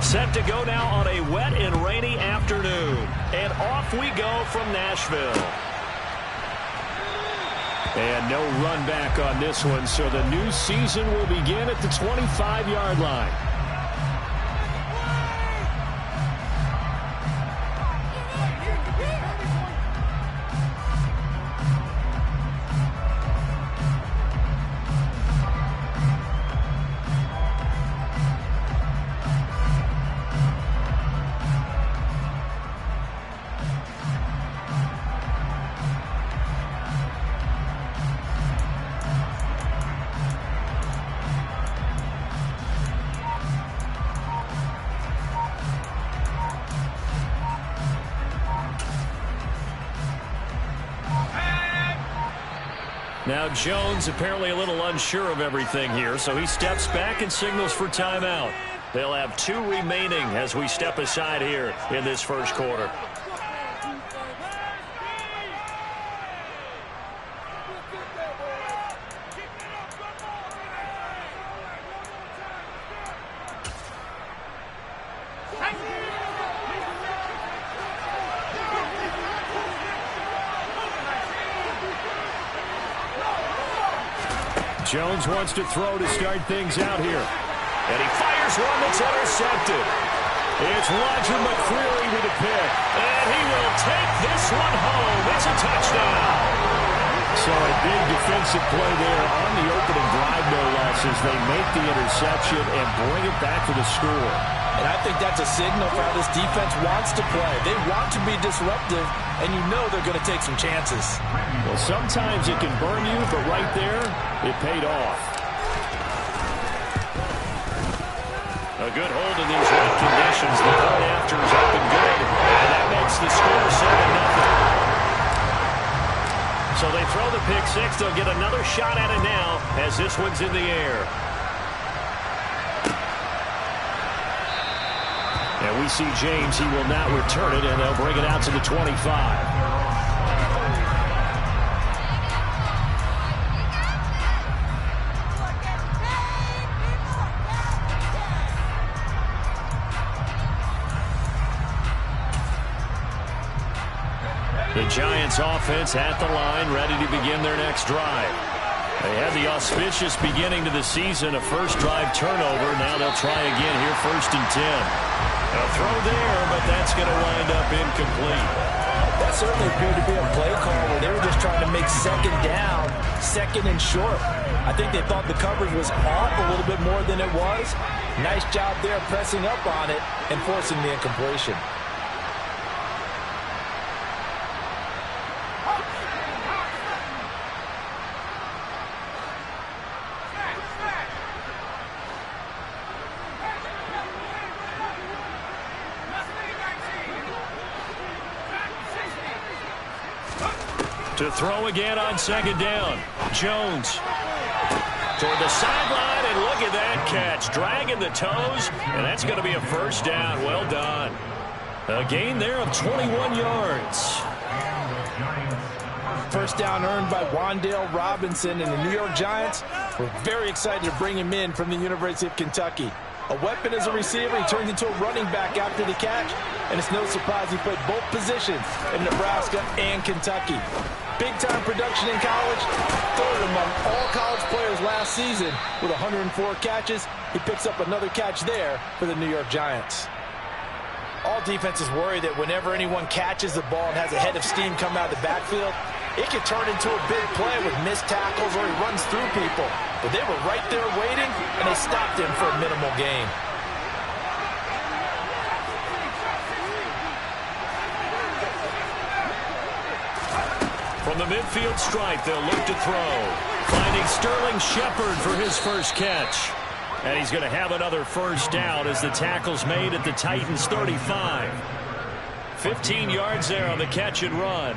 Set to go now on a wet and rainy afternoon. And off we go from Nashville. And no run back on this one, so the new season will begin at the 25-yard line. Now Jones apparently a little unsure of everything here, so he steps back and signals for timeout. They'll have 2 remaining as we step aside here in this first quarter. Jones wants to throw to start things out here. And he fires one that's intercepted. It's Roger McCreary with a pick. And he will take this one home. It's a touchdown. So a big defensive play there on the opening drive, no less, as they make the interception and bring it back to the score. And I think that's a signal for how this defense wants to play. They want to be disruptive, and you know they're going to take some chances. Well, sometimes it can burn you, but right there, it paid off. A good hold in these wet conditions. The point after is up and good, and that makes the score 7-0. So they throw the pick six. They'll get another shot at it now as this one's in the air. And we see James. He will not return it, and they'll bring it out to the 25. The Giants offense at the line, ready to begin their next drive. They had the auspicious beginning to the season, a first drive turnover. Now they'll try again here, 1st and 10. A throw there, but that's going to wind up incomplete. That certainly appeared to be a play call where they were just trying to make second down, 2nd and short. I think they thought the coverage was off a little bit more than it was. Nice job there pressing up on it and forcing the incompletion. To throw again on 2nd down. Jones toward the sideline, and look at that catch. Dragging the toes, and that's going to be a first down. Well done. A gain there of 21 yards. First down earned by Wan'Dale Robinson, and the New York Giants were very excited to bring him in from the University of Kentucky. A weapon as a receiver, he turned into a running back after the catch, and it's no surprise he played both positions in Nebraska and Kentucky. Big-time production in college, 3rd among all college players last season with 104 catches. He picks up another catch there for the New York Giants. All defenses worry that whenever anyone catches the ball and has a head of steam come out of the backfield, it can turn into a big play with missed tackles or he runs through people. But they were right there waiting, and they stopped him for a minimal gain. From the midfield stripe, they'll look to throw. Finding Sterling Shepard for his first catch. And he's going to have another first down as the tackle's made at the Titans' 35. 15 yards there on the catch and run.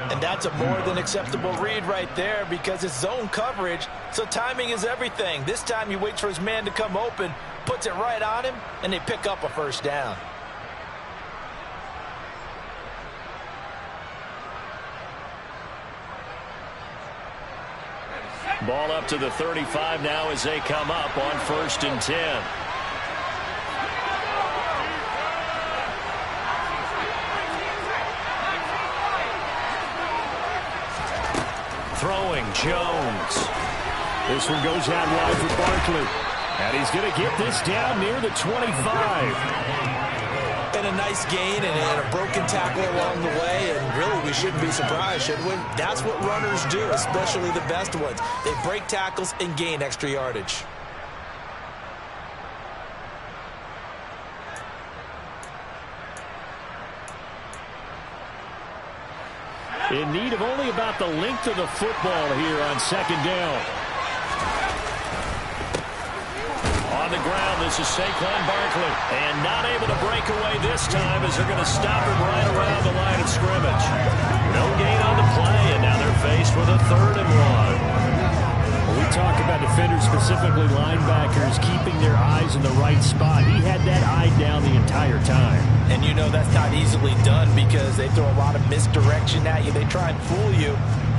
And that's a more than acceptable read right there because it's zone coverage, so timing is everything. This time he waits for his man to come open, puts it right on him, and they pick up a first down. Ball up to the 35 now as they come up on 1st and 10. throwing, Jones. This one goes out wide for Barkley. And he's going to get this down near the 25. And a nice gain and a broken tackle along the way. And really, we shouldn't be surprised, should we? That's what runners do, especially the best ones. They break tackles and gain extra yardage. In need of only about the length of the football here on second down. On the ground, this is Saquon Barkley. And not able to break away this time as they're going to stop him right around the line of scrimmage. No gain on the play, and now they're faced with a 3rd and 1. When we talk about defenders, specifically linebackers, keeping their eyes in the right spot, he had that eye down the entire time. And you know that's not easily done because they throw a lot of misdirection at you. They try and fool you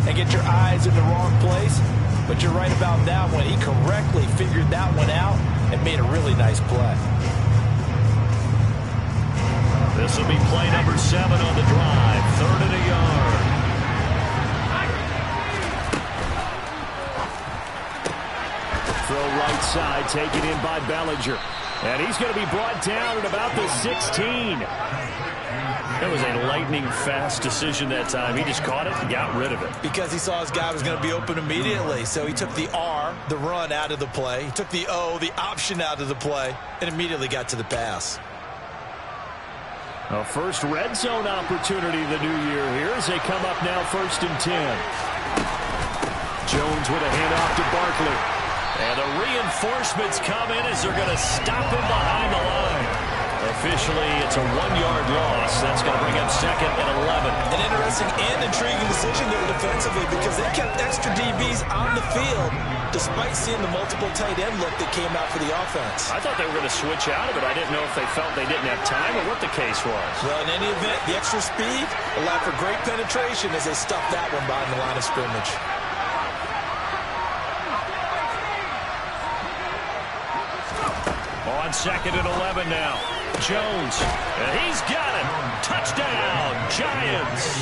and get your eyes in the wrong place. But you're right about that one. He correctly figured that one out and made a really nice play. This will be play number 7 on the drive. 3rd and a yard. Throw right side, taken in by Bellinger. And he's going to be brought down at about the 16. That was a lightning-fast decision that time. He just caught it and got rid of it. Because he saw his guy was going to be open immediately. So he took the R, the run, out of the play. He took the O, the option, out of the play, and immediately got to the pass. A first red zone opportunity of the new year here as they come up now 1st and 10. Jones with a handoff to Barkley. And the reinforcements come in as they're going to stop him behind the line. Officially, it's a 1-yard loss. That's going to bring up 2nd and 11. An interesting and intriguing decision there defensively because they kept extra DBs on the field despite seeing the multiple tight end look that came out for the offense. I thought they were going to switch out of it. I didn't know if they felt they didn't have time or what the case was. Well, in any event, the extra speed allowed for great penetration as they stuffed that one behind the line of scrimmage. On 2nd and 11 now. Jones, and he's got it. Touchdown, Giants.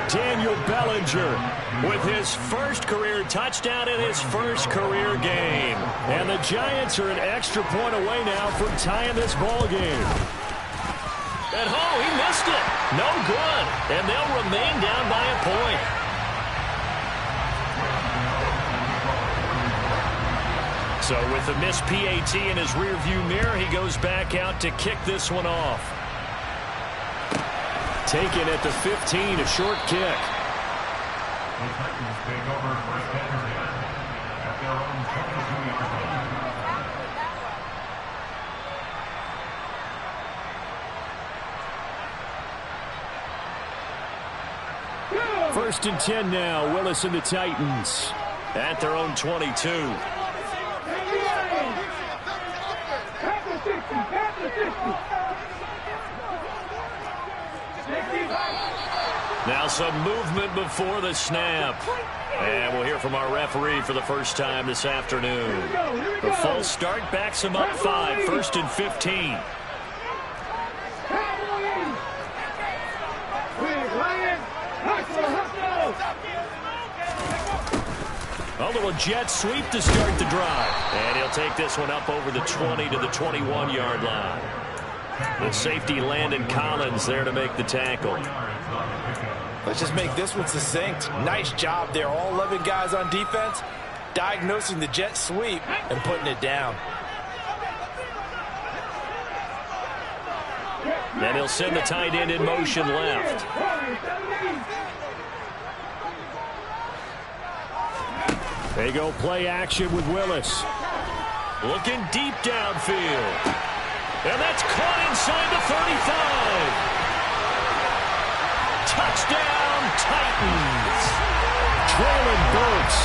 Daniel Bellinger with his first career touchdown in his first career game. And the Giants are an extra point away now from tying this ball game. And he missed it. No good. And they'll remain down by a point. So with the missed PAT in his rearview mirror, he goes back out to kick this one off. Taken at the 15, a short kick. The Titans take over for Saturday at their own 22-yard line. 1st and 10 now. Willis and the Titans at their own 22. Now some movement before the snap. And we'll hear from our referee for the first time this afternoon. The false start backs him up 5. 1st and 15. A little jet sweep to start the drive. And he'll take this one up over the 20 to the 21-yard line. The safety, Landon Collins, there to make the tackle. Let's just make this one succinct. Nice job there. All 11 guys on defense diagnosing the jet sweep and putting it down. And he'll send the tight end in motion left. They go play action with Willis. Looking deep downfield. And that's caught inside the 35. Touchdown, Titans. Traylon Burks,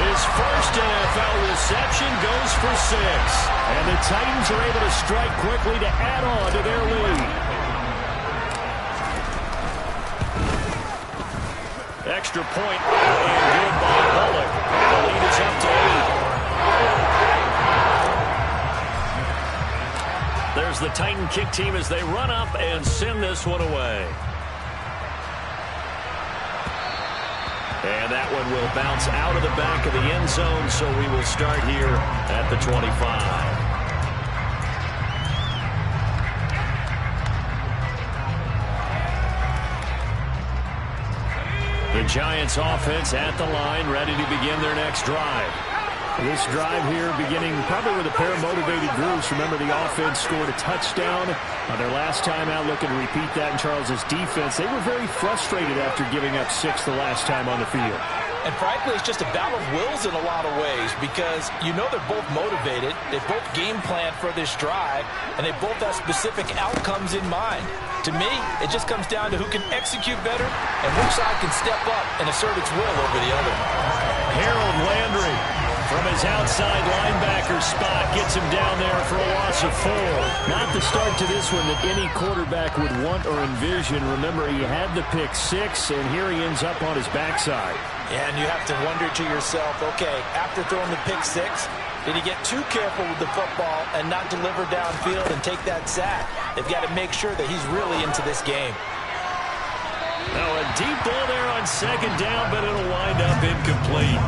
his first NFL reception, goes for 6. And the Titans are able to strike quickly to add on to their lead. Extra point and good by Bullock. The lead is up to 8. There's the Titan kick team as they run up and send this one away. And that one will bounce out of the back of the end zone, so we will start here at the 25. The Giants offense at the line, ready to begin their next drive. This drive here beginning probably with a pair of motivated groups. Remember, the offense scored a touchdown on their last time out, looking to repeat that in Charles's defense. They were very frustrated after giving up 6 the last time on the field. And frankly, it's just a battle of wills in a lot of ways because you know they're both motivated, they both game plan for this drive, and they both have specific outcomes in mind. To me, it just comes down to who can execute better and which side can step up and assert its will over the other. Harold Landry from his outside linebacker spot gets him down there for a loss of 4. Not the start to this one that any quarterback would want or envision. Remember, he had the pick 6, and here he ends up on his backside. Yeah, and you have to wonder to yourself, okay, after throwing the pick 6, did he get too careful with the football and not deliver downfield and take that sack? They've got to make sure that he's really into this game. Now a deep ball there on second down, but it'll wind up incomplete.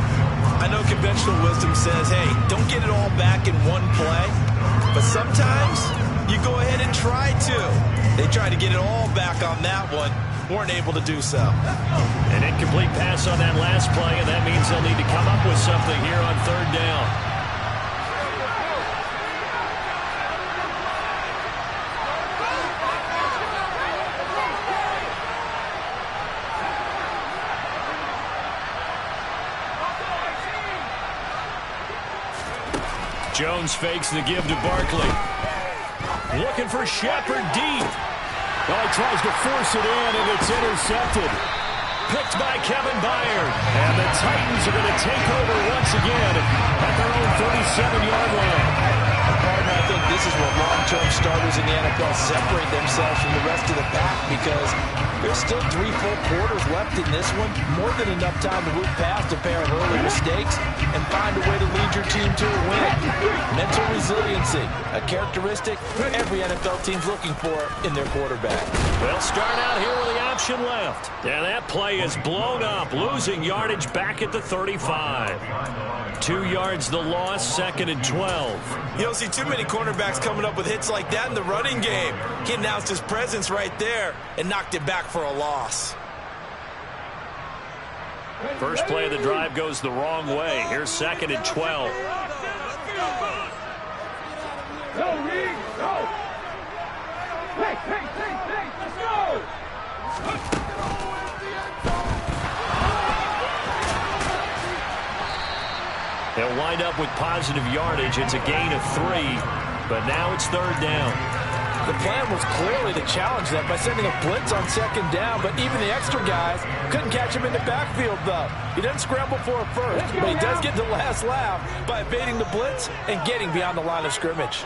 I know conventional wisdom says, hey, don't get it all back in one play. But sometimes you go ahead and try to. They tried to get it all back on that one. Weren't able to do so. An incomplete pass on that last play, and that means they'll need to come up with something here on third down. Jones fakes the give to Barkley. Looking for Shepard deep. Well, he tries to force it in, and it's intercepted. Picked by Kevin Byard. And the Titans are going to take over once again at their own 37-yard line. Partner, I think this is what long-term starters in the NFL separate themselves from the rest of the pack because there's still 3 full quarters left in this one. More than enough time to move past a pair of early mistakes and find a way to lead your team to a win. Mental resiliency, a characteristic every NFL team's looking for in their quarterback. They'll start out here with the option left. And that play is blown up, losing yardage back at the 35. 2 yards the loss, 2nd and 12. You don't see too many cornerbacks coming up with hits like that in the running game. He announced his presence right there and knocked it back for a loss. First play of the drive goes the wrong way. Here's 2nd and 12. Go, Reed, go! Hey, let's go! They'll wind up with positive yardage. It's a gain of 3, but now it's 3rd down. The plan was clearly to challenge that by sending a blitz on 2nd down, but even the extra guys couldn't catch him in the backfield, though. He doesn't scramble for a first, but he does get the last laugh by evading the blitz and getting beyond the line of scrimmage.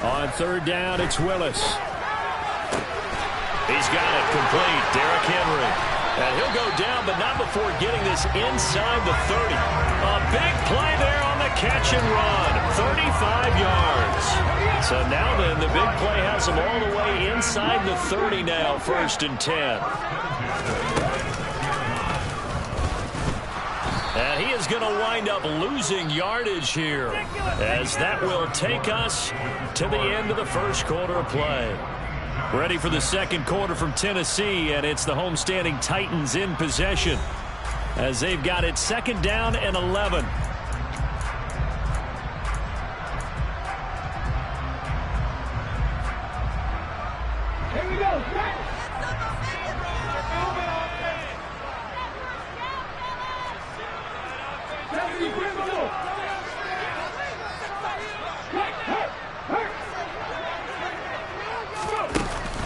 On 3rd down, it's Willis. He's got it complete. Derrick Henry. And he'll go down, but not before getting this inside the 30. A big play there on the catch and run. 35 yards. So now then, the big play has him all the way inside the 30 now, 1st and 10. And he is going to wind up losing yardage here, as that will take us to the end of the first quarter of play. Ready for the second quarter from Tennessee, and it's the homestanding Titans in possession as they've got it 2nd down and 11. Here we go.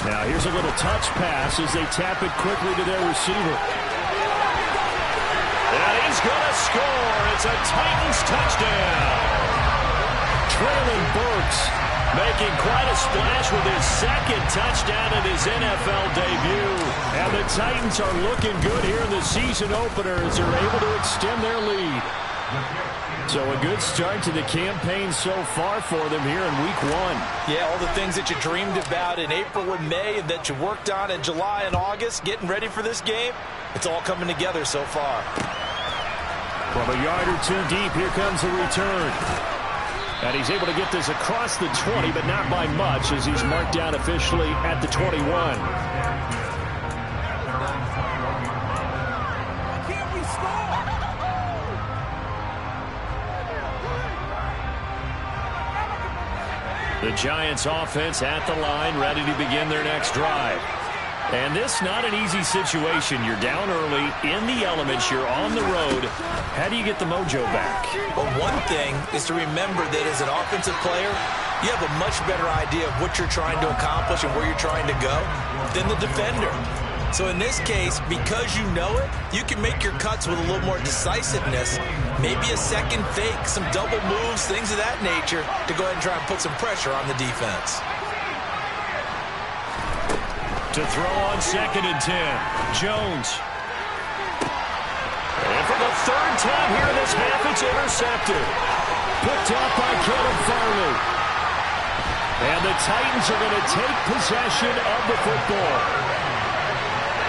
Now here's a little touch pass as they tap it quickly to their receiver. And he's going to score. It's a Titans touchdown. Treylon Burks making quite a splash with his 2nd touchdown in his NFL debut. And the Titans are looking good here in the season opener as they're able to extend their lead. So a good start to the campaign so far for them here in week 1. Yeah, all the things that you dreamed about in April and May and that you worked on in July and August, getting ready for this game, it's all coming together so far. From a yard or two deep, here comes the return. And he's able to get this across the 20, but not by much as he's marked down officially at the 21. The Giants offense at the line, ready to begin their next drive. And this not an easy situation. You're down early, in the elements, you're on the road. How do you get the mojo back? Well, one thing is to remember that as an offensive player, you have a much better idea of what you're trying to accomplish and where you're trying to go than the defender. So in this case, because you know it, you can make your cuts with a little more decisiveness, maybe a second fake, some double moves, things of that nature, to go ahead and try and put some pressure on the defense. To throw on 2nd and 10, Jones. And for the 3rd time here in this half, it's intercepted. Picked off by Caleb Farley. And the Titans are going to take possession of the football.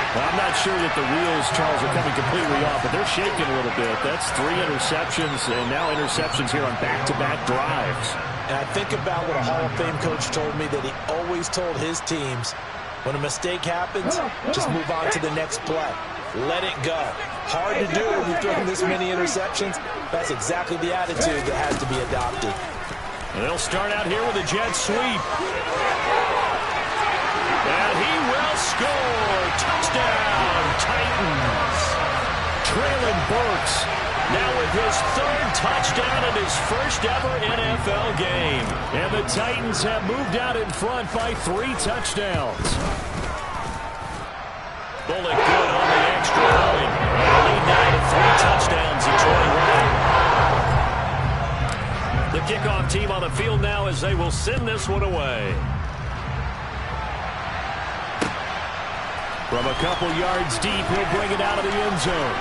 Well, I'm not sure that the wheels, Charles, are coming completely off, but they're shaking a little bit. That's 3 interceptions, and now interceptions here on back-to-back drives. And I think about what a Hall of Fame coach told me, that he always told his teams, when a mistake happens, just move on to the next play. Let it go. Hard to do when you're throwing this many interceptions. That's exactly the attitude that has to be adopted. And they'll start out here with a jet sweep. And he will score. Touchdown, Titans. Traylon Burks now with his 3rd touchdown in his first ever NFL game. And the Titans have moved out in front by 3 touchdowns. Bullock good on the extra point. And lead now to 3 touchdowns in 21. The kickoff team on the field now as they will send this one away. From a couple yards deep, he'll bring it out of the end zone.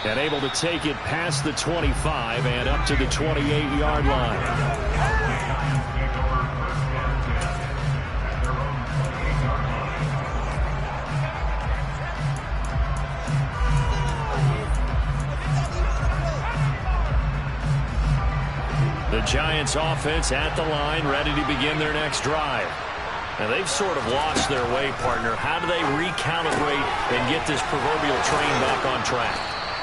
And able to take it past the 25 and up to the 28-yard line. The Giants offense at the line, ready to begin their next drive. And they've sort of lost their way, partner. How do they recalibrate and get this proverbial train back on track?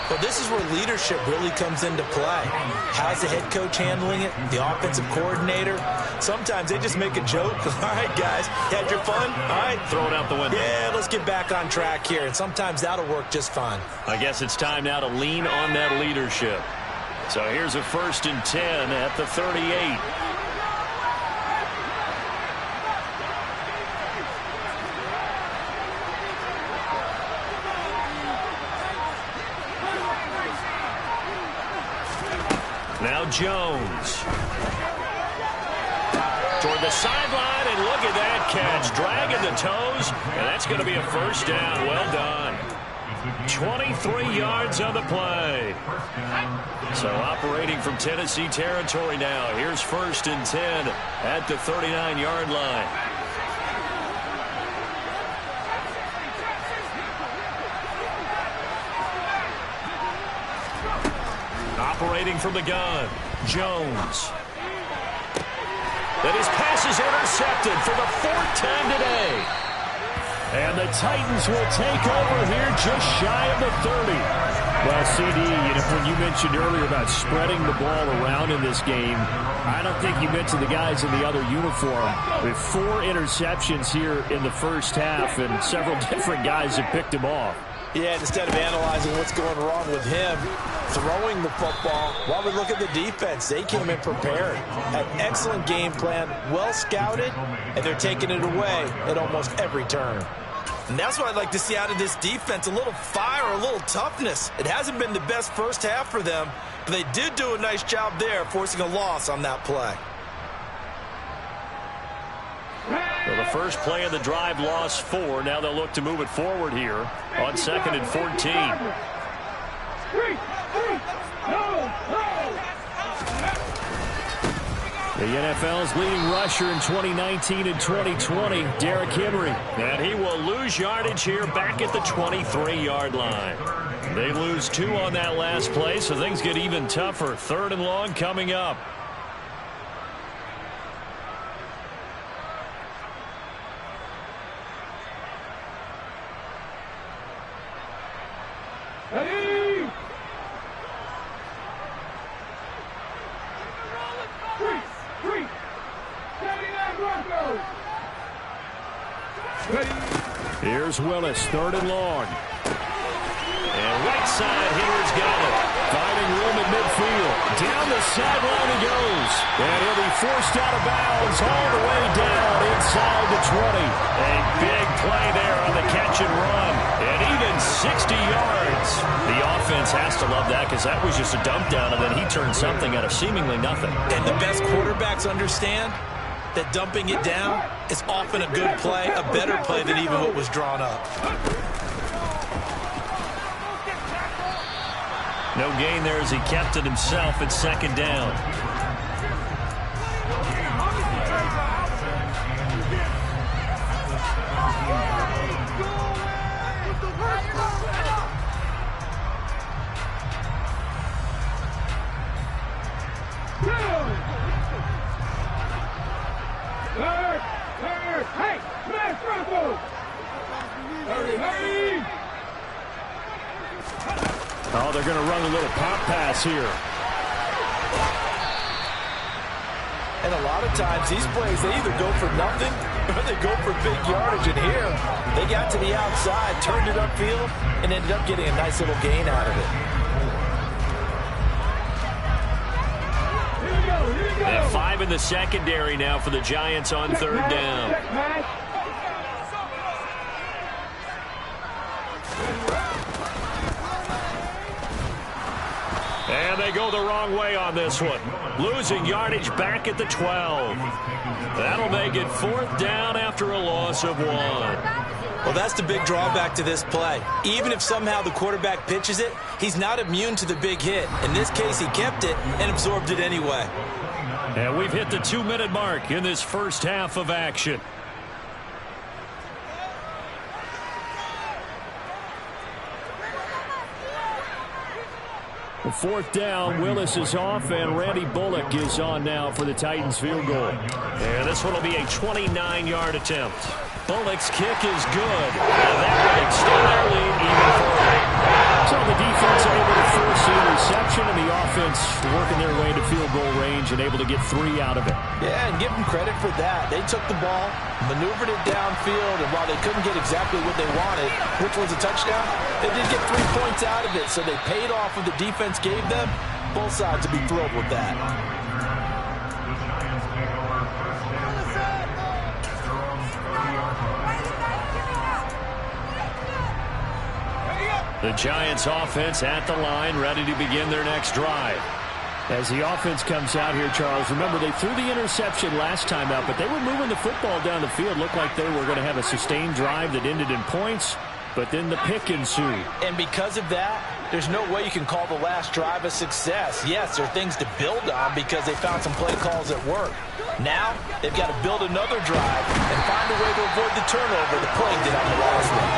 Well, this is where leadership really comes into play. How's the head coach handling it? The offensive coordinator? Sometimes they just make a joke. All right, guys, you had your fun? All right. Throw it out the window. Yeah, let's get back on track here. And sometimes that'll work just fine. I guess it's time now to lean on that leadership. So here's a 1st and 10 at the 38. Now Jones. Toward the sideline, and look at that catch. Dragging the toes, and that's going to be a 1st down. Well done. 23 yards on the play. So operating from Tennessee territory now. Here's 1st and 10 at the 39-yard line. Operating from the gun, Jones. And his pass is intercepted for the 4th time today. And the Titans will take over here just shy of the 30. Well, CD, when you mentioned earlier about spreading the ball around in this game, I don't think you mentioned the guys in the other uniform. With 4 interceptions here in the first half, and several different guys have picked him off. Yeah, instead of analyzing what's going wrong with him throwing the football, while we look at the defense, they came in prepared. Had excellent game plan, well scouted, and they're taking it away at almost every turn. And that's what I'd like to see out of this defense, a little fire, a little toughness. It hasn't been the best first half for them, but they did do a nice job there, forcing a loss on that play. Well, the first play of the drive lost 4. Now they'll look to move it forward here on 2nd and 14. The NFL's leading rusher in 2019 and 2020, Derrick Henry. And he will lose yardage here back at the 23-yard line. They lose 2 on that last play, so things get even tougher. 3rd and long coming up. Ready? 3. Standing at Broncos. Ready? Here's Willis, 3rd and long. And right side, Henry's got it. Finding room at midfield. Down the sideline he goes. And he'll be forced out of bounds all the way down inside the 20. A big play there on the catch and run. And even 60 yards. The offense has to love that because that was just a dump down, and then he turned something out of seemingly nothing. And the best quarterbacks understand that dumping it down is often a good play, a better play than even what was drawn up. No gain there as he kept it himself at 2nd down. Third. Hey, smash Broncos. Hurry. Oh, they're going to run a little pop pass here. And a lot of times, these plays, they either go for nothing or they go for big yardage. And here, they got to the outside, turned it upfield, and ended up getting a nice little gain out of it. Here we go. And 5 in the secondary now for the Giants on 3rd down. Check match. And they go the wrong way on this one. Losing yardage back at the 12. That'll make it 4th down after a loss of 1. Well, that's the big drawback to this play. Even if somehow the quarterback pitches it, he's not immune to the big hit. In this case, he kept it and absorbed it anyway. And we've hit the 2-minute mark in this first half of action. The 4th down, Willis is off, and Randy Bullock is on now for the Titans field goal. And this one will be a 29-yard attempt. Bullock's kick is good. And that would extend their lead even further. So the defense able to force the interception, and the offense working their way to field goal range and able to get 3 out of it. Yeah, and give them credit for that. They took the ball, maneuvered it downfield, and while they couldn't get exactly what they wanted, which was a touchdown, they did get 3 points out of it, so they paid off what the defense gave them. Both sides would be thrilled with that. The Giants offense at the line, ready to begin their next drive. As the offense comes out here, Charles, remember they threw the interception last time out, but they were moving the football down the field. Looked like they were going to have a sustained drive that ended in points, but then the pick ensued. And because of that, there's no way you can call the last drive a success. Yes, there are things to build on because they found some play calls that work. Now, they've got to build another drive and find a way to avoid the turnover the play did on the last one.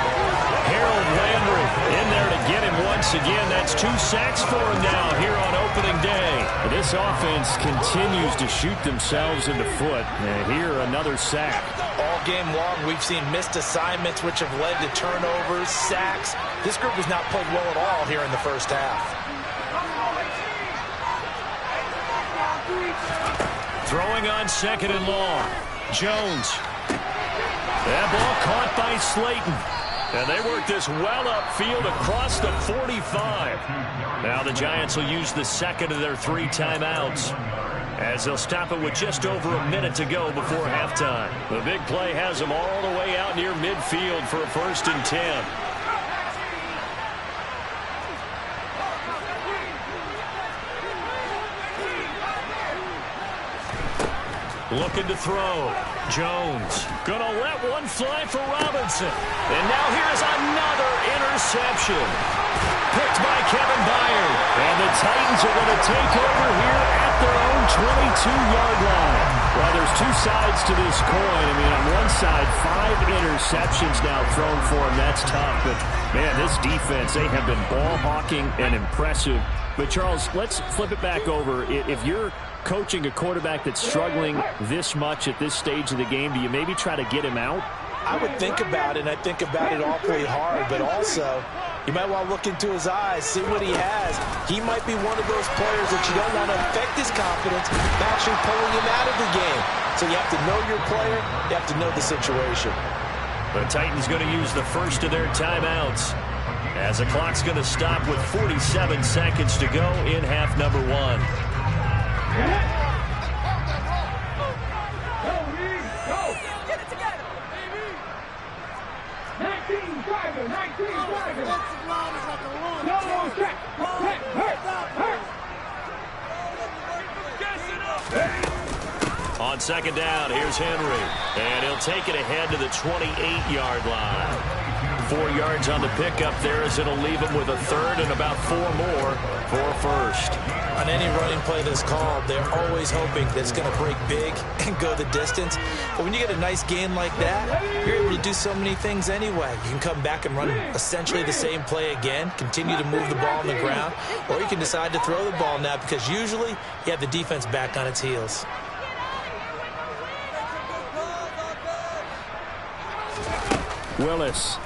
Harold Landry in there to get him once again. That's 2 sacks for him now here on opening day. This offense continues to shoot themselves in the foot. And here, another sack. All game long, we've seen missed assignments which have led to turnovers, sacks. This group has not played well at all here in the first half. Throwing on 2nd and long. Jones. That ball caught by Slayton. And they work this well upfield across the 45. Now the Giants will use the 2nd of their 3 timeouts, as they'll stop it with just over a minute to go before halftime. The big play has them all the way out near midfield for a 1st and 10. Looking to throw. Jones gonna let one fly for Robinson. And now here's another interception. Picked by Kevin Byard. And the Titans are going to take over here at their own 22-yard line. Well, there's two sides to this coin. I mean, on one side, 5 interceptions now thrown for him. That's tough. But, man, this defense, they have been ball hawking and impressive. But, Charles, let's flip it back over. If you're coaching a quarterback that's struggling this much at this stage of the game, do you maybe try to get him out? I would think about it, and I think about it awfully hard. But also, you might want to look into his eyes, see what he has. He might be one of those players that you don't want to affect his confidence by actually pulling him out of the game. So you have to know your player. You have to know the situation. The Titans going to use the first of their timeouts as the clock's going to stop with 47 seconds to go in half number 1. Get it together. 19 driver, 19 driver. No more check. Hurt. On second down, here's Henry. And he'll take it ahead to the 28-yard line. 4 yards on the pickup there as it'll leave him with a third and about 4 more for a first. On any running play that's called, they're always hoping that it's going to break big and go the distance. But when you get a nice gain like that, you're able to do so many things anyway. You can come back and run essentially the same play again, continue to move the ball on the ground, or you can decide to throw the ball now because usually you have the defense back on its heels. Willis.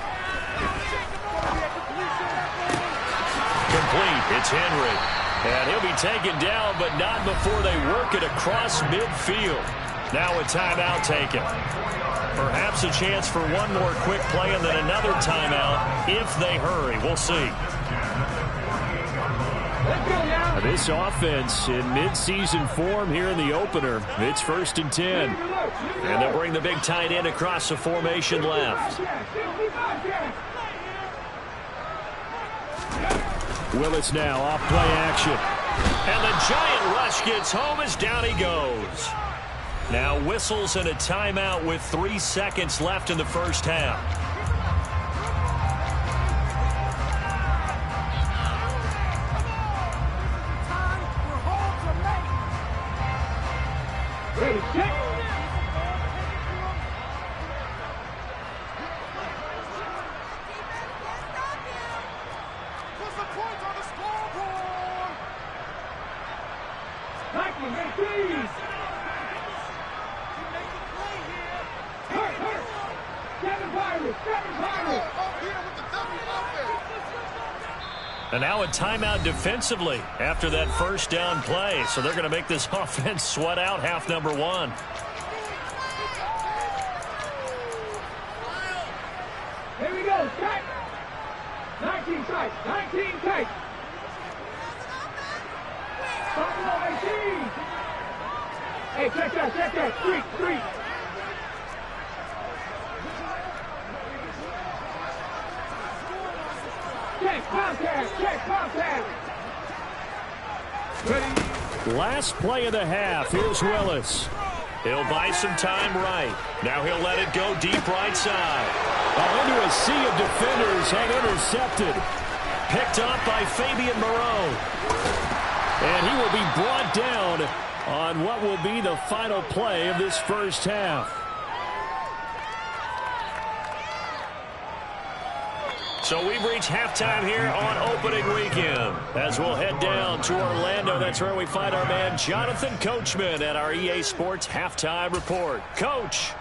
Complete. It's Henry. And he'll be taken down, but not before they work it across midfield. Now a timeout taken. Perhaps a chance for one more quick play and then another timeout if they hurry. We'll see. This offense in mid-season form here in the opener. It's 1st and 10. And they'll bring the big tight end across the formation left. Willis now off play action. And the giant rush gets home as down he goes. Now whistles and a timeout with 3 seconds left in the first half. And now a timeout defensively after that first down play. So they're going to make this offense sweat out half number 1. Here we go, tight. 19 tight, 19 tight. Buffalo 18. Hey, check that, street. Check contact. Ready? Last play of the half. Here's Willis. He'll buy some time right. Now he'll let it go deep right side. Into a sea of defenders and intercepted. Picked up by Fabian Moreau. And he will be brought down on what will be the final play of this first half. So we've reached halftime here on opening weekend. As we'll head down to Orlando, that's where we find our man Jonathan Coachman at our EA Sports Halftime Report. Coach.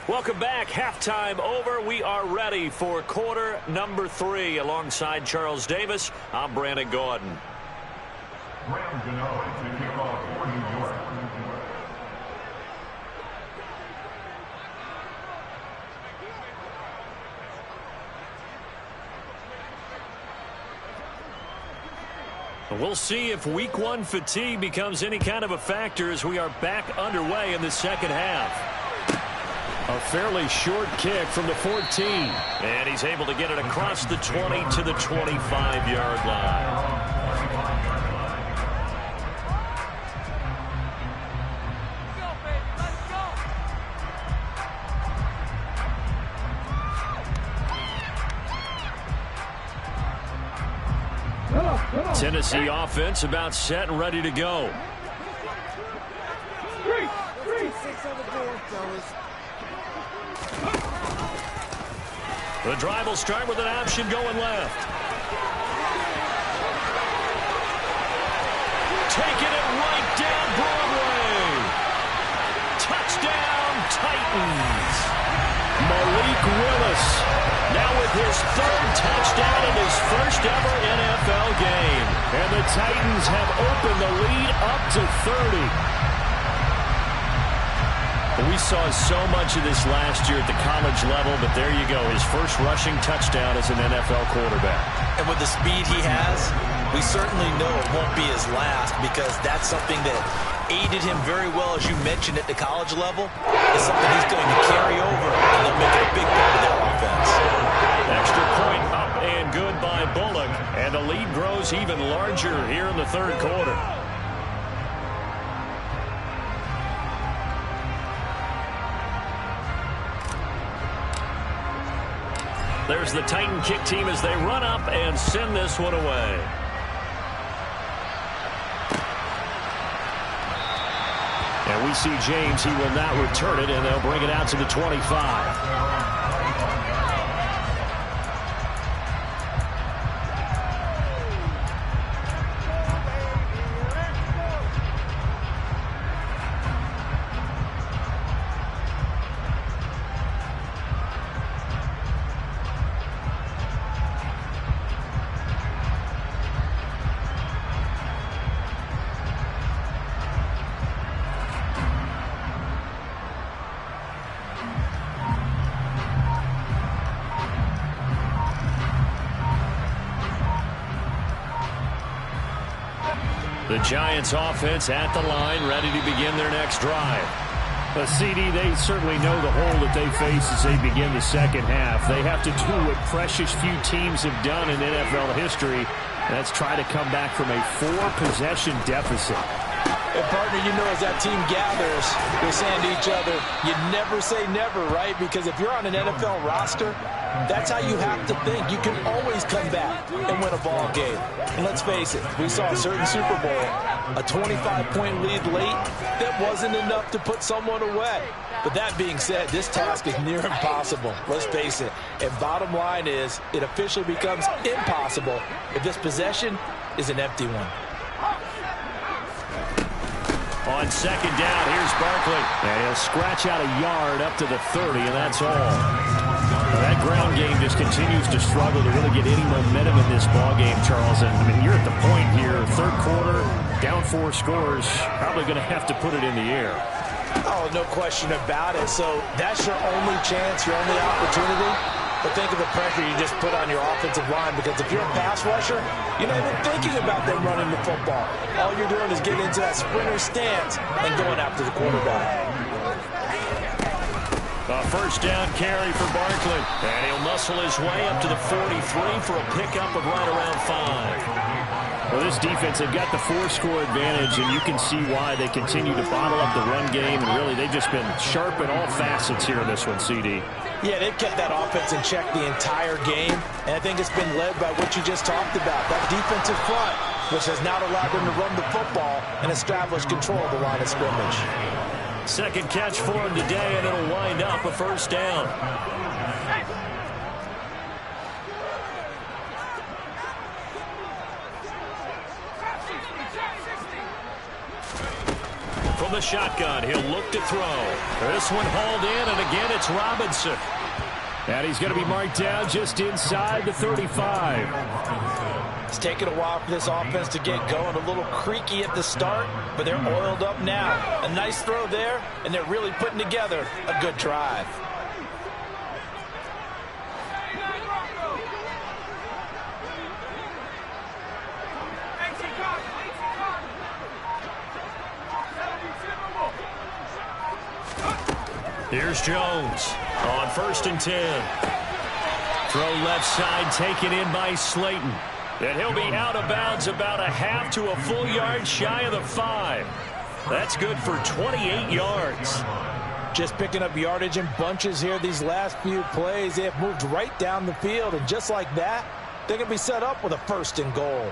Welcome back. Halftime over. We are ready for quarter number 3. Alongside Charles Davis, I'm Brandon Gordon. Rams and Owens to kick off for New York. We'll see if week one fatigue becomes any kind of a factor as we are back underway in the second half. A fairly short kick from the 14. And he's able to get it across the 20 to the 25-yard line. Tennessee offense about set and ready to go. 3, 6 on the board, fellas. The drive will start with an option going left. Taking it right down Broadway. Touchdown, Titans. Malik Willis now with his third touchdown in his first ever NFL game. And the Titans have opened the lead up to 30. We saw so much of this last year at the college level, but there you go. His first rushing touchdown as an NFL quarterback. And with the speed he has, we certainly know it won't be his last, because that's something that aided him very well, as you mentioned, at the college level. It's something he's going to carry over, and they'll make it a big part of their offense. Extra point up and good by Bullock, and the lead grows even larger here in the third quarter. There's the Titan kick team as they run up and send this one away. And we see James. He will not return it, and they'll bring it out to the 25. The Giants offense at the line, ready to begin their next drive. CD, they certainly know the hole that they face as they begin the second half. They have to do what precious few teams have done in NFL history. That's try to come back from a 4-possession deficit. And partner, you know, as that team gathers, they're saying to each other, you never say never, right? Because if you're on an NFL roster, that's how you have to think. You can always come back and win a ball game. And let's face it, we saw a certain Super Bowl, a 25-point lead late, that wasn't enough to put someone away. But that being said, this task is near impossible. Let's face it. And bottom line is, it officially becomes impossible if this possession is an empty one. On second down, here's Barkley. And he'll scratch out a yard up to the 30, and that's all. That ground game just continues to struggle to really get any momentum in this ball game, Charles. And I mean, you're at the point here, third quarter, down 4 scores, probably going to have to put it in the air. Oh, no question about it. So that's your only chance, your only opportunity. But think of the pressure you just put on your offensive line, because if you're a pass rusher, you're not even thinking about them running the football. All you're doing is getting into that sprinter stance and going after the quarterback. A first down carry for Barkley. And he'll muscle his way up to the 43 for a pickup of right around 5. Well, this defense, they've got the 4-score advantage, and you can see why they continue to bottle up the run game. And really, they've just been sharp in all facets here in this one, CD. Yeah, they've kept that offense in check the entire game, and I think it's been led by what you just talked about, that defensive front, which has not allowed them to run the football and establish control of the line of scrimmage. Second catch for him today, and it'll wind up a first down. From the shotgun, he'll look to throw. This one hauled in, and again it's Robinson. And he's going to be marked down just inside the 35. It's taken a while for this offense to get going. A little creaky at the start, but they're oiled up now. A nice throw there, and they're really putting together a good drive. Here's Jones on 1st and 10. Throw left side taken in by Slayton. And he'll be out of bounds about a half to a full yard shy of the 5. That's good for 28 yards. Just picking up yardage in bunches here these last few plays. They have moved right down the field, and just like that, they're going to be set up with a 1st and goal.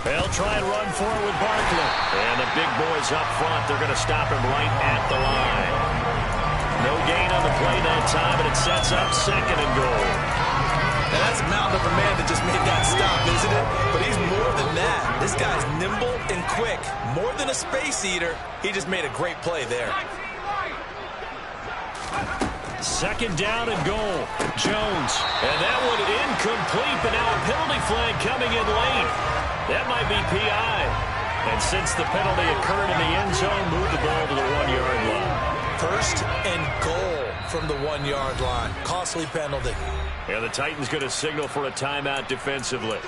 They'll try and run for it with Barkley. And the big boys up front, they're going to stop him right at the line. No gain on the play that time, and it sets up 2nd and goal. And that's a mountain of a man that just made that stop, isn't it? But he's more than that. This guy's nimble and quick. More than a space eater, he just made a great play there. 2nd down and goal. Jones. And that one incomplete, but now a penalty flag coming in late. That might be PI. And since the penalty occurred in the end zone, move the ball to the 1-yard line. 1st and goal from the 1-yard line. Costly penalty. And the Titans going to signal for a timeout defensively.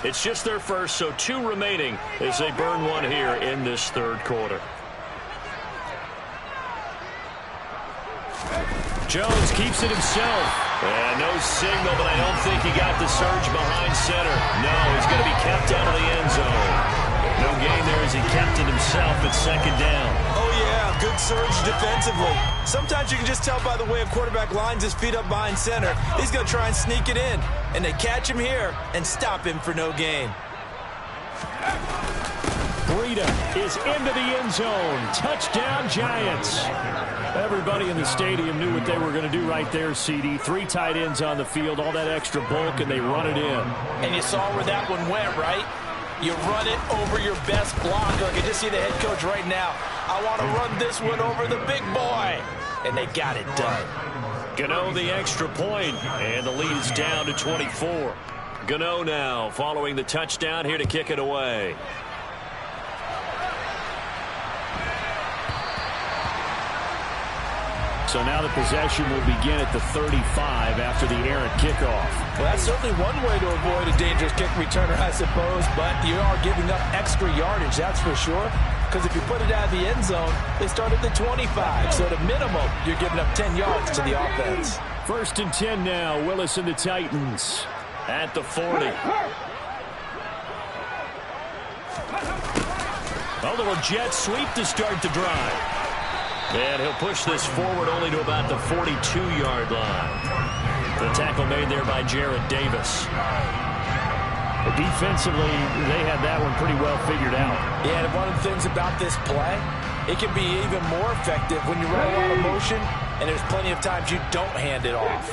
It's just their first, so 2 remaining as they burn one here in this 3rd quarter. Jones keeps it himself. And no signal, but I don't think he got the surge behind center. No, he's going to be kept out of the end zone. No gain there as he kept it himself at 2nd down. Oh, yeah, good surge defensively. Sometimes you can just tell by the way a quarterback lines his feet up behind center. He's going to try and sneak it in. And they catch him here and stop him for no gain. Breida is into the end zone. Touchdown, Giants. Everybody in the stadium knew what they were going to do right there, CD. 3 tight ends on the field, all that extra bulk, and they run it in. And you saw where that one went, right? You run it over your best blocker. I can just see the head coach right now. I want to run this one over the big boy. And they got it done. Gano the extra point, and the lead is down to 24. Gano now following the touchdown here to kick it away. So now the possession will begin at the 35 after the errant kickoff. Well, that's certainly one way to avoid a dangerous kick returner, I suppose, but you are giving up extra yardage, that's for sure. Because if you put it out of the end zone, they start at the 25. So at a minimum, you're giving up 10 yards to the offense. 1st and 10 now, Willis and the Titans at the 40. A little jet sweep to start the drive. And he'll push this forward only to about the 42-yard line. The tackle made there by Jarrad Davis. Defensively, they had that one pretty well figured out. Yeah, and one of the things about this play, it can be even more effective when you run a lot of motion, and there's plenty of times you don't hand it off.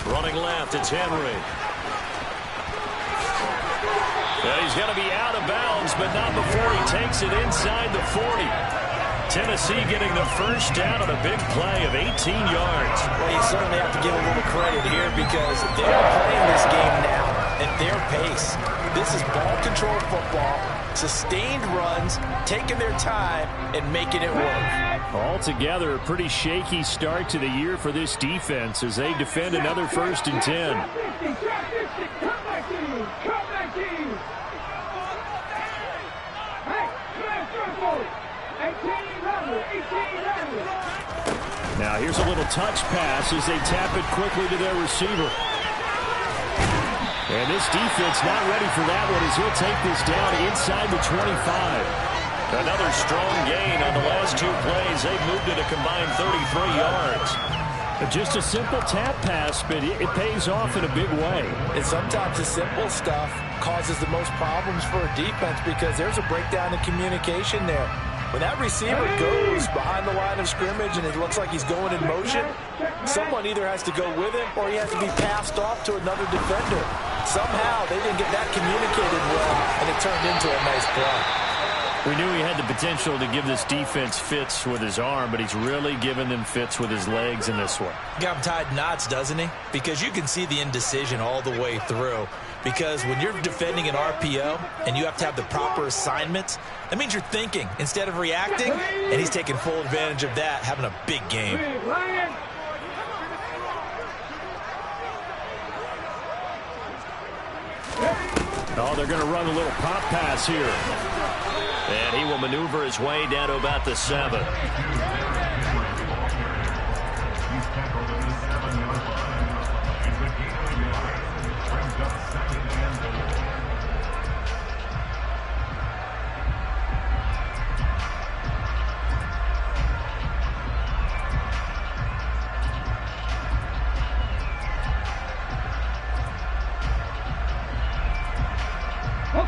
Running left, it's Henry. And he's going to be out of bounds, but not before he takes it inside the 40. Tennessee getting the 1st down on a big play of 18 yards. Well, you certainly have to give a little credit here because they're playing this game now at their pace. This is ball control football, sustained runs, taking their time, and making it work. Altogether, a pretty shaky start to the year for this defense as they defend another 1st and 10. Now here's a little touch pass as they tap it quickly to their receiver. And this defense not ready for that one as he'll take this down inside the 25. Another strong gain on the last 2 plays. They've moved it a combined 33 yards. Just a simple tap pass, but it pays off in a big way. And sometimes the simple stuff causes the most problems for a defense because there's a breakdown in communication there. When that receiver goes behind the line of scrimmage and it looks like he's going in motion, someone either has to go with him or he has to be passed off to another defender. Somehow they didn't get that communicated well, and it turned into a nice play. We knew he had the potential to give this defense fits with his arm, but he's really given them fits with his legs in this one. Got him tied knots, doesn't he? Because you can see the indecision all the way through. Because when you're defending an RPO and you have to have the proper assignments, that means you're thinking instead of reacting, and he's taking full advantage of that, having a big game. Oh, they're going to run a little pop pass here. And he will maneuver his way down to about the 7. He's tackled at the 7-yard line. And the gain of yards brings up 2nd and goal.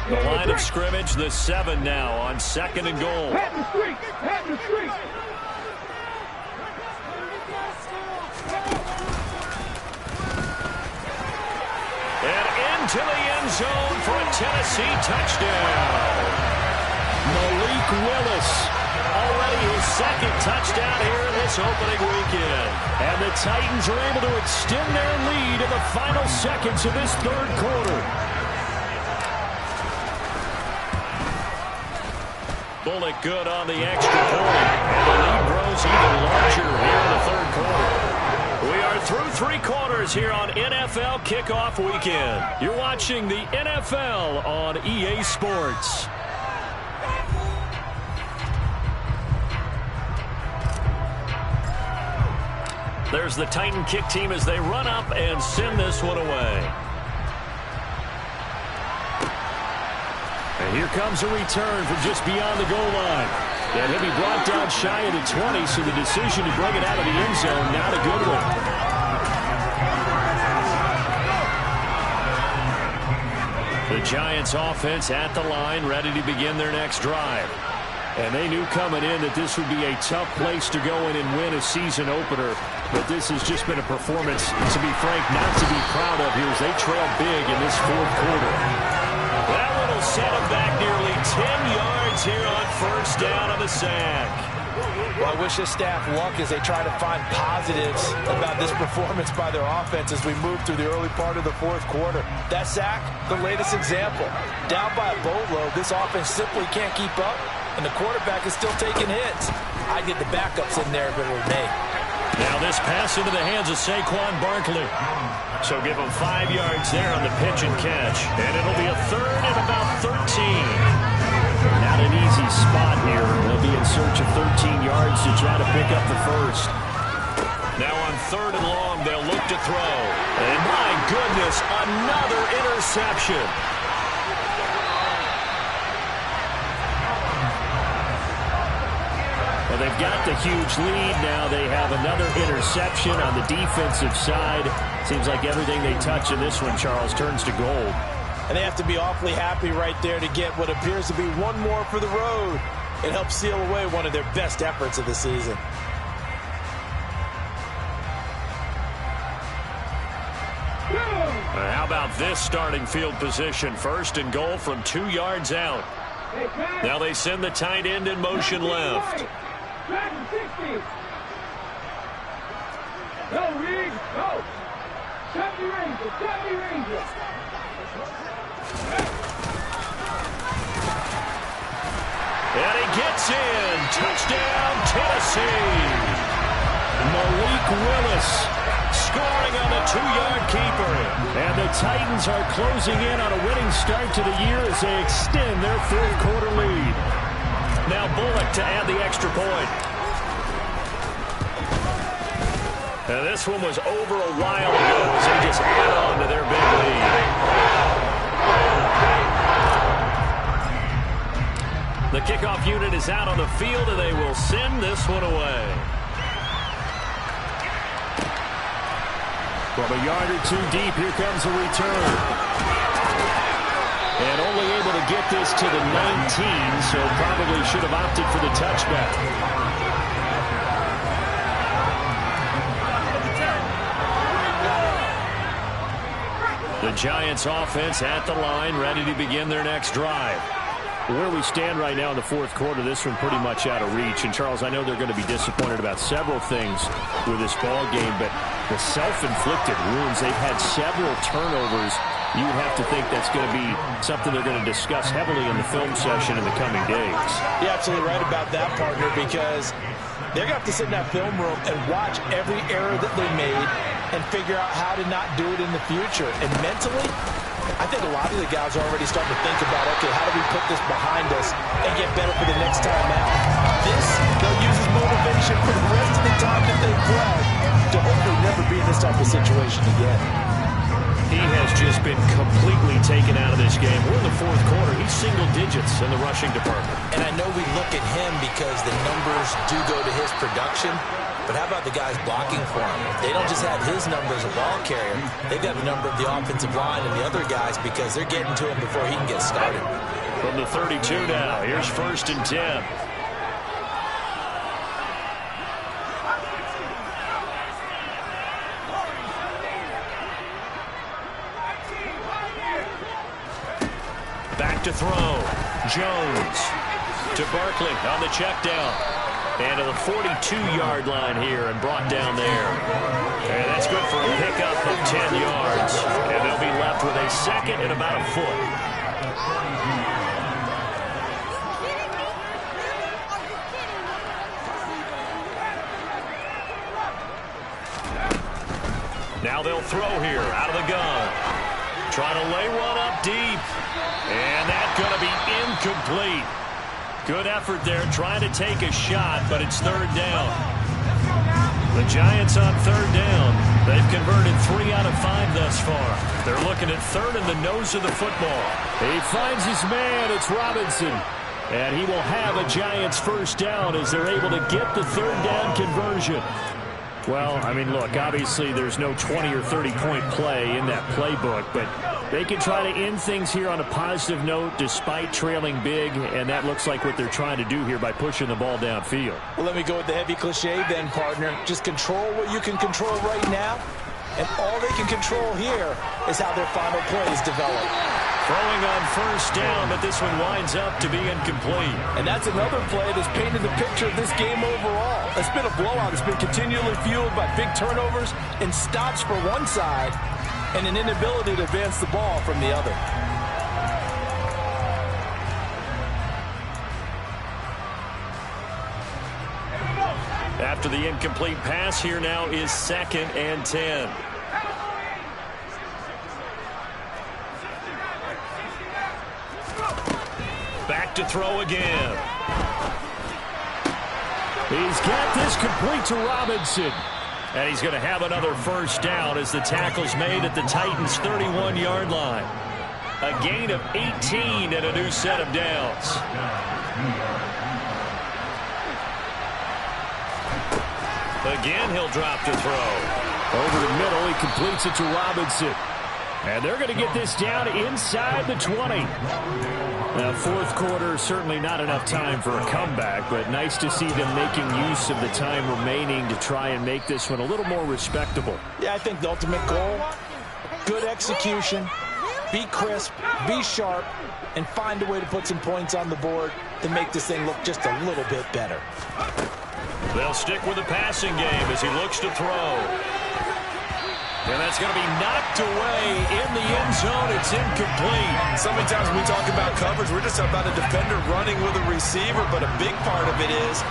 The line of scrimmage, the 7 now on 2nd and goal. Pat the street. Pat the street. And into the end zone for a Tennessee touchdown. Malik Willis, already his 2nd touchdown here in this opening weekend. And the Titans are able to extend their lead in the final seconds of this 3rd quarter. Bullock good on the extra point. And the lead grows even larger here in the 3rd quarter. We are through 3 quarters here on NFL Kickoff Weekend. You're watching the NFL on EA Sports. There's the Titan kick team as they run up and send this one away. And here comes a return from just beyond the goal line. And he'll be brought down shy of the 20, so the decision to bring it out of the end zone, not a good one. The Giants offense at the line, ready to begin their next drive. And they knew coming in that this would be a tough place to go in and win a season opener. But this has just been a performance, to be frank, not to be proud of here as they trail big in this 4th quarter. That one will set him back nearly 10 yards here on 1st down on the sack. Well, I wish this staff luck as they try to find positives about this performance by their offense as we move through the early part of the 4th quarter. That sack, the latest example. Down by a boatload, this offense simply can't keep up, and the quarterback is still taking hits. I'd get the backups in there if it were me. Now this pass into the hands of Saquon Barkley. So give him 5 yards there on the pitch and catch. And it'll be a 3rd and about 13. Not an easy spot here. They'll be in search of 13 yards to try to pick up the 1st. Now on 3rd and long, they'll look to throw. And my goodness, another interception. Well, they've got the huge lead now. They have another interception on the defensive side. Seems like everything they touch in this one, Charles, turns to gold. And they have to be awfully happy right there to get what appears to be one more for the road. It helps seal away one of their best efforts of the season. How about this starting field position? 1st and goal from 2 yards out. Now they send the tight end in motion left. Back to 60. Go, Reed, go. 70 Rangers, 70 Rangers. And he gets in. Touchdown, Tennessee. Malik Willis scoring on the 2-yard keeper. And the Titans are closing in on a winning start to the year as they extend their 4th quarter lead. Now Bullock to add the extra point. Now this one was over a while ago as they just add on to their big lead. The kickoff unit is out on the field and they will send this one away. From a yard or 2 deep, here comes a return. And only able to get this to the 19, so probably should have opted for the touchback. The Giants offense at the line, ready to begin their next drive. Where we stand right now in the fourth quarter, this one pretty much out of reach. And, Charles, I know they're going to be disappointed about several things with this ball game, but the self-inflicted wounds, they've had several turnovers. You would have to think that's going to be something they're going to discuss heavily in the film session in the coming days. You're absolutely right about that, partner, because they're going to have to sit in that film room and watch every error that they made and figure out how to not do it in the future. And mentally, I think a lot of the guys are already starting to think about, okay, how do we put this behind us and get better for the next time out? This, they'll use as motivation for the rest of the time that they play to hopefully never be in this type of situation again. He has just been completely taken out of this game. We're in the fourth quarter. He's single digits in the rushing department. And I know we look at him because the numbers do go to his production, but how about the guys blocking for him? They don't just have his number as a ball carrier. They've got the number of the offensive line and the other guys because they're getting to him before he can get started. From the 32 now, here's 1st and 10. Back to throw. Jones to Barkley on the check down. And to the 42-yard line here and brought down there. And that's good for a pickup of 10 yards. And they'll be left with a second and about a foot. Now they'll throw here out of the gun. Trying to lay one up deep. And that's going to be incomplete. Good effort there, trying to take a shot, but it's 3rd down. The Giants on 3rd down. They've converted 3 out of 5 thus far. They're looking at 3rd in the nose of the football. He finds his man. It's Robinson. And he will have a Giants 1st down as they're able to get the 3rd down conversion. Well, I mean, look, obviously there's no 20 or 30-point play in that playbook, but they can try to end things here on a positive note despite trailing big, and that looks like what they're trying to do here by pushing the ball downfield. Well, let me go with the heavy cliche then, partner. Just control what you can control right now, and all they can control here is how their final plays develop. Throwing on 1st down, but this one winds up to be incomplete. And that's another play that's painted the picture of this game overall. It's been a blowout. It's been continually fueled by big turnovers and stops for one side and an inability to advance the ball from the other. After the incomplete pass, here now is 2nd and 10. Back to throw again. He's got this complete to Robinson. And he's going to have another 1st down as the tackle's made at the Titans' 31-yard line. A gain of 18 and a new set of downs. Again, he'll drop to throw. Over the middle, he completes it to Robinson. And they're going to get this down inside the 20. Now, fourth quarter, certainly not enough time for a comeback, but nice to see them making use of the time remaining to try and make this one a little more respectable. Yeah, I think the ultimate goal, good execution, be crisp, be sharp, and find a way to put some points on the board to make this thing look just a little bit better. They'll stick with the passing game as he looks to throw. And that's going to be knocked away in the end zone. It's incomplete. So many times when we talk about coverage, we're just about a defender running with a receiver, but a big part of it is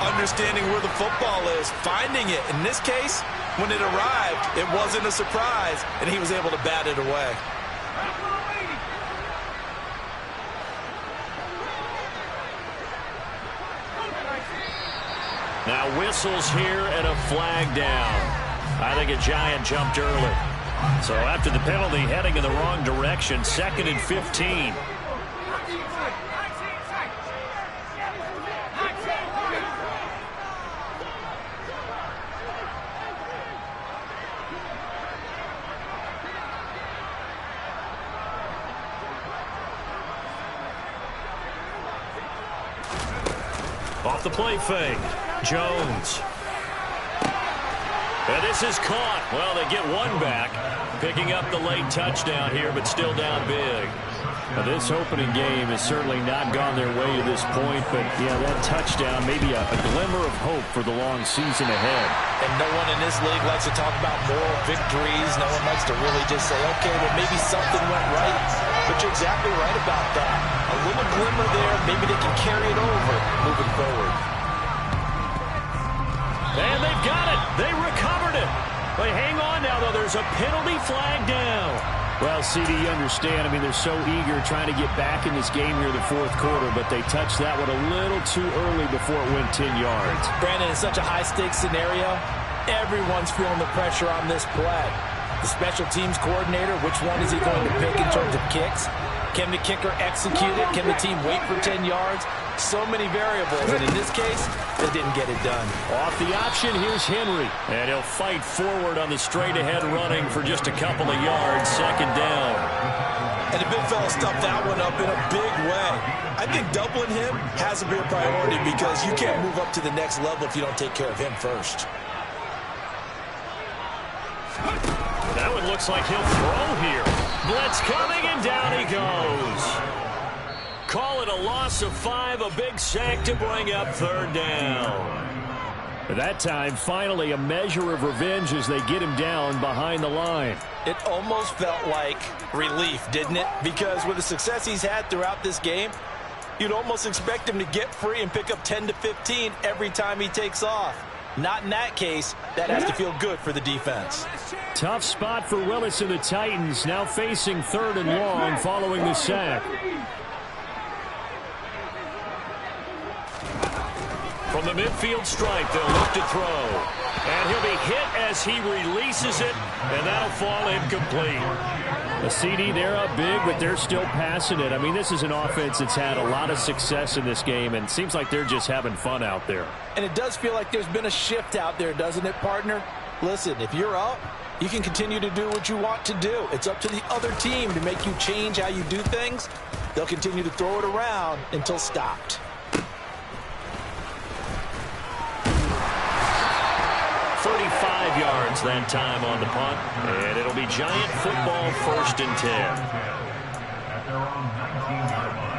understanding where the football is, finding it. In this case, when it arrived, it wasn't a surprise, and he was able to bat it away. Now whistles here and a flag down. I think a Giant jumped early. So after the penalty, heading in the wrong direction, 2nd and 15. Off the play fake, Jones. And this is caught. Well, they get one back, picking up the late touchdown here, but still down big. Now, this opening game has certainly not gone their way to this point, but, yeah, that touchdown, maybe a glimmer of hope for the long season ahead. And no one in this league likes to talk about moral victories. No one likes to really just say, okay, well, maybe something went right. But you're exactly right about that. A little glimmer there, maybe they can carry it over moving forward. And they've got it. They recovered it. But hang on now, though. There's a penalty flag down. Well, CD, you understand. I mean, they're so eager trying to get back in this game here in the fourth quarter, but they touched that one a little too early before it went 10 yards. Brandon, in such a high-stakes scenario, everyone's feeling the pressure on this play. The special teams coordinator, which one is he going to pick in terms of kicks? Can the kicker execute it? Can the team wait for 10 yards? So many variables, and in this case, they didn't get it done. Off the option, here's Henry. And he'll fight forward on the straight-ahead running for just a couple of yards, second down. And the big fella stuffed that one up in a big way. I think doubling him has to be a priority because you can't move up to the next level if you don't take care of him first. That one looks like he'll throw here. Blitz coming, and down he goes. Call it a loss of 5, a big sack to bring up third down. At that time, finally a measure of revenge as they get him down behind the line. It almost felt like relief, didn't it? Because with the success he's had throughout this game, you'd almost expect him to get free and pick up 10 to 15 every time he takes off. Not in that case. That has to feel good for the defense. Tough spot for Willis and the Titans, now facing third and long following the sack. From the midfield stripe, they'll look to throw. And he'll be hit as he releases it, and that'll fall incomplete. A CD, they're up big, but they're still passing it. I mean, this is an offense that's had a lot of success in this game, and it seems like they're just having fun out there. And it does feel like there's been a shift out there, doesn't it, partner? Listen, if you're up, you can continue to do what you want to do. It's up to the other team to make you change how you do things. They'll continue to throw it around until stopped. 35 yards that time on the punt, and it'll be Giant football, 1st and 10. At their own 19-yard line.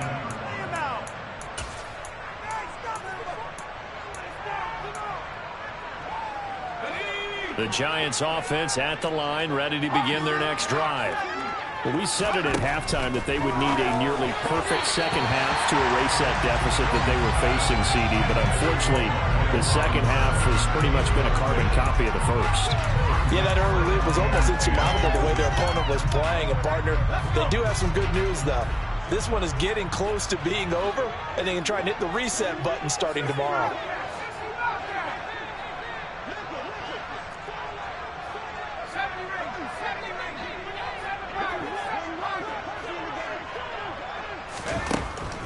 The Giants offense at the line, ready to begin their next drive. Well, we said it at halftime that they would need a nearly perfect second half to erase that deficit that they were facing, CD. But unfortunately, the second half has pretty much been a carbon copy of the first. Yeah, that early lead was almost insurmountable the way their opponent was playing. And, partner, they do have some good news, though. This one is getting close to being over, and they can try and hit the reset button starting tomorrow.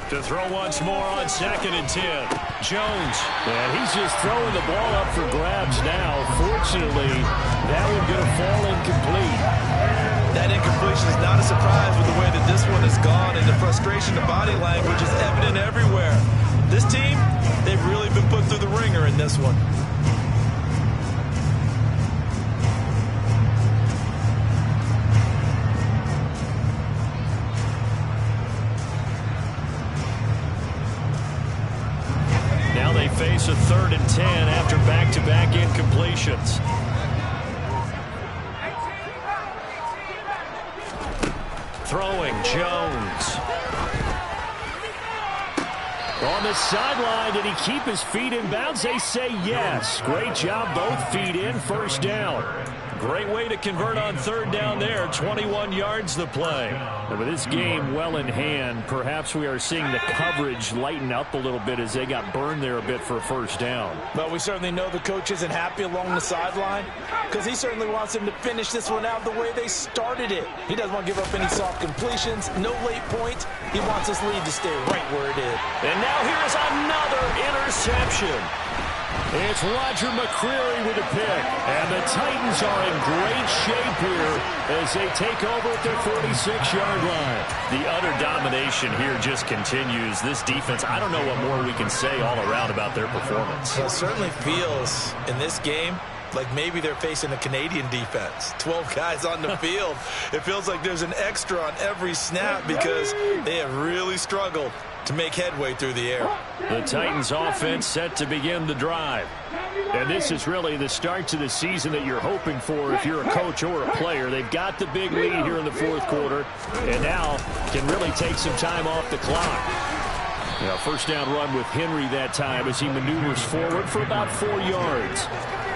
To throw once more on 2nd and 10. Jones. And he's just throwing the ball up for grabs now. Fortunately, that one going to fall incomplete. That incompletion is not a surprise with the way that this one has gone, and the frustration, the body language is evident everywhere. This team, they've really been put through the ringer in this one. Now they face a 3rd and 10 after back-to-back incompletions. Throwing, Jones. On the sideline, did he keep his feet in bounds? They say yes. Great job, both feet in, 1st down. Great way to convert on 3rd down there. 21 yards the play. And with this game well in hand, perhaps we are seeing the coverage lighten up a little bit as they got burned there a bit for a 1st down. But we certainly know the coach isn't happy along the sideline because he certainly wants them to finish this one out the way they started it. He doesn't want to give up any soft completions, no late points. He wants this lead to stay right where it is. And now here's another interception. It's Roger McCreary with a pick. And the Titans are in great shape here as they take over at their 46-yard line. The utter domination here just continues. This defense, I don't know what more we can say all around about their performance. Well, it certainly feels in this game like maybe they're facing a Canadian defense. 12 guys on the field. It feels like there's an extra on every snap because they have really struggled to make headway through the air. The Titans offense set to begin the drive. And this is really the start to the season that you're hoping for if you're a coach or a player. They've got the big lead here in the fourth quarter and now can really take some time off the clock. Now, first down run with Henry that time as he maneuvers forward for about 4 yards.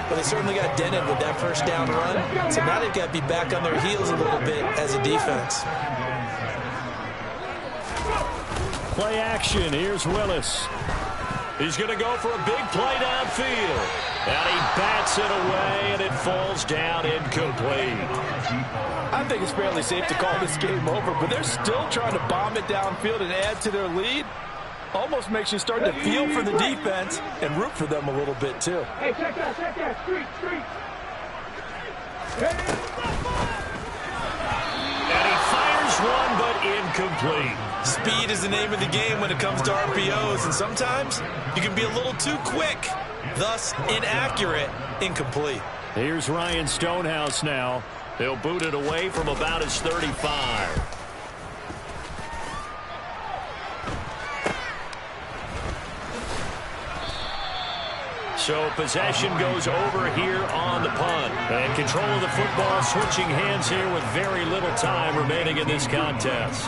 Well, they certainly got dented with that first down run. So now they've got to be back on their heels a little bit as a defense. Play action. Here's Willis. He's going to go for a big play downfield. And he bats it away, and it falls down incomplete. I think it's fairly safe to call this game over, but they're still trying to bomb it downfield and add to their lead. Almost makes you start to feel for the defense and root for them a little bit, too. Hey, check that. Street. And he fires one, but incomplete. Speed is the name of the game when it comes to RPOs, and sometimes you can be a little too quick, thus inaccurate, incomplete. Here's Ryan Stonehouse now. He'll boot it away from about his 35. So possession goes over here on the punt. And control of the football switching hands here with very little time remaining in this contest.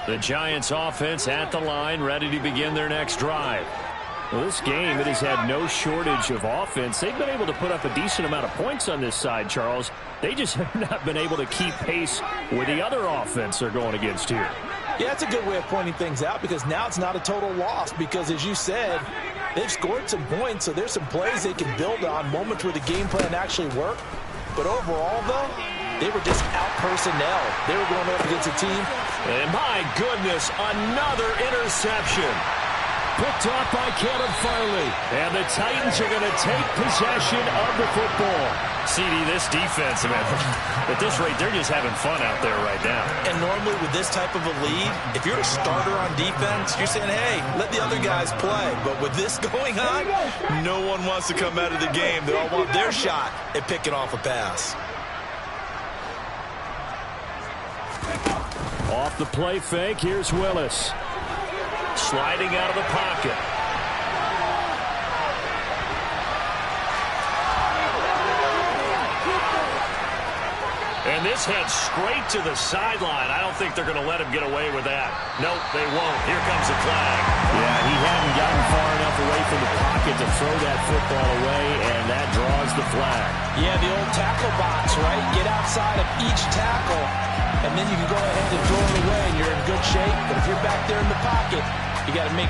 The Giants offense at the line, ready to begin their next drive. Well, this game, it has had no shortage of offense. They've been able to put up a decent amount of points on this side, Charles. They just have not been able to keep pace with the other offense they're going against here. Yeah, that's a good way of pointing things out because now it's not a total loss because, as you said, they've scored some points, so there's some plays they can build on, moments where the game plan actually worked. But overall, though, they were just out-personnel. They were going up against a team. And my goodness, another interception. Picked off by Caleb Farley. And the Titans are going to take possession of the football. CD, this defense, man, at this rate, they're just having fun out there right now. And normally with this type of a lead, if you're a starter on defense, you're saying, hey, let the other guys play. But with this going on, no one wants to come out of the game. They all want their shot at picking off a pass. Off the play fake, here's Willis. Sliding out of the pocket. And this heads straight to the sideline. I don't think they're going to let him get away with that. Nope, they won't. Here comes the flag. Yeah, he hadn't gotten far enough away from the pocket to throw that football away, and that draws the flag. Yeah, the old tackle box, right? Get outside of each tackle, and then you can go ahead and throw it away, and you're in good shape. But if you're back there in the pocket, you got to make sure